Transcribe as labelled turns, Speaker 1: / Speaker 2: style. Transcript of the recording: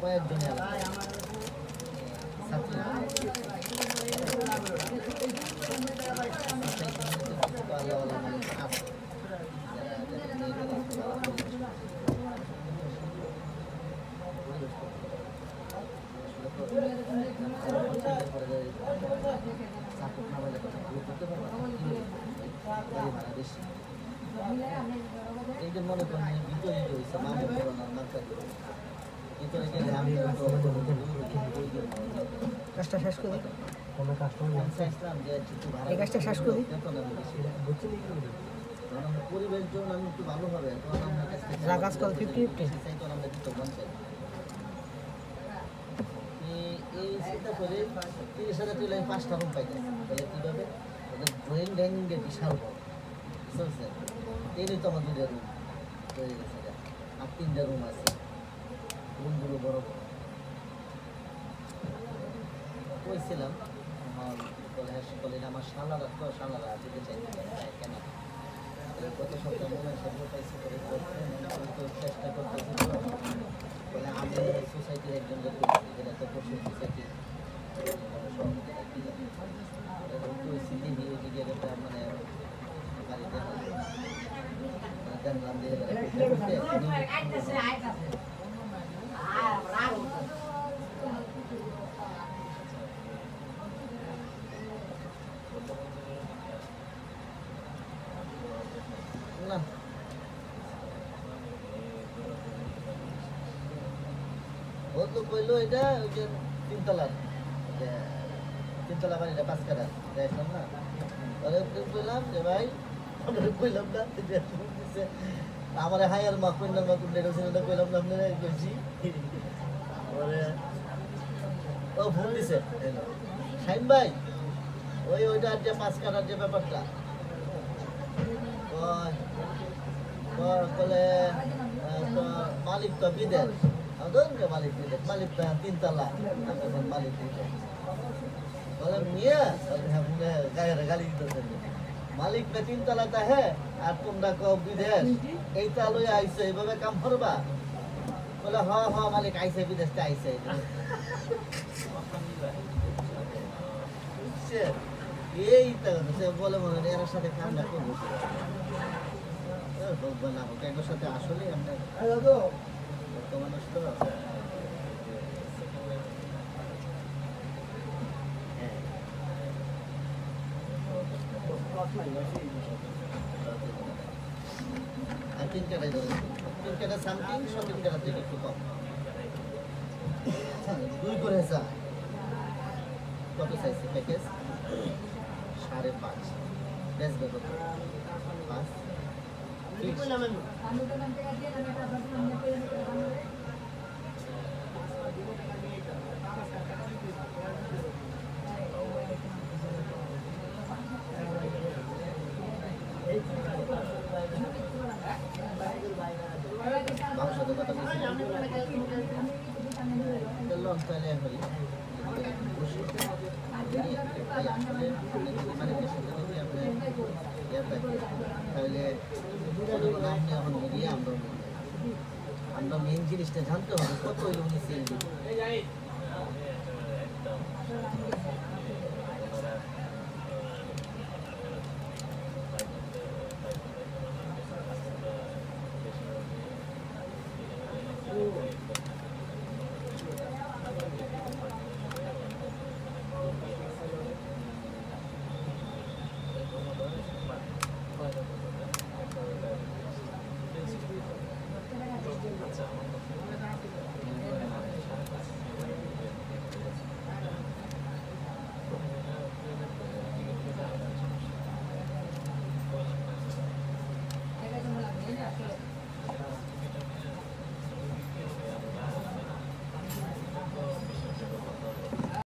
Speaker 1: কয়েকজন এই যে মনে করেন বিতরিত হয়েছে মামু করোনার মার্কা ভিতরে গেলে আমি
Speaker 2: কাজটা শেষ করি
Speaker 1: কোনো কাস্টমার চাইছিলাম যে একটু
Speaker 2: এই কাজটা শেষ করি
Speaker 1: পরিবেশ জন্য আমি একটু ভালো হবে
Speaker 2: কাজ কল 50-50
Speaker 1: আমরা দিতে বলছি এই চিন্তা করে 30,000 টাকা আমি 5টা রুম পাইছি তাহলে কীভাবে ওদের ড্রয়িং ডাইনিংয়ে বিশাল বড় বুঝতে এই তো আমার 2টা রুম তৈরি গেছে আর 3টা রুম আছে রুমগুলো বড় বড় কইছিলাম আমার কলেজ আমার শালারা যেতে চাই কেন কত সপ্তাহ মনে হয় সব পাইছি করে চেষ্টা করতেছি বলে আমি সোসাইটির একজন লোক যেটা তো পশু সোসাইটি মানে বাড়িতে জানলাম যে না ও তো কইলো এটা ওই যে তিনতলা বাড়িটা 5 কাঠা দেখলাম না কইলাম যে ভাই কইলাম না আমার হায়ার মা কইলাম না কোন ডেটা ছিল কইলাম না আপনারা কইছি ও ফোন দিছে শাইন ভাই ওইটা যে 5 কাঠার যে ব্যাপারটা বলে মালিক তো বিদেশ মালিক বিদেশ মালিক তিনতলা মালিক বিদেশ বলে মিয়া গালি দিতেছেন মালিক না তিনতলাতে হ্যাঁ আর তোমরা কও বিদেশ এইটা লইয়া আইছে এইভাবে কাম করবা বলে হ মালিক আইছে বিদেশটা আইছে এইটা বলে মনে হয় এর সাথে কামটা করবো না হোক একটার সাথে আসলেই আমরা বর্তমান আর 3 কাটাই ধরে 3 কাটা সামথিং 3 কাটা থেকে একটু কম 2 করে যা কত চাইছে প্যাকেজ 5.5 বেচবে কত 5 আমরা মেন জিনিসটা জানতে হবে কত হইল উনি সেল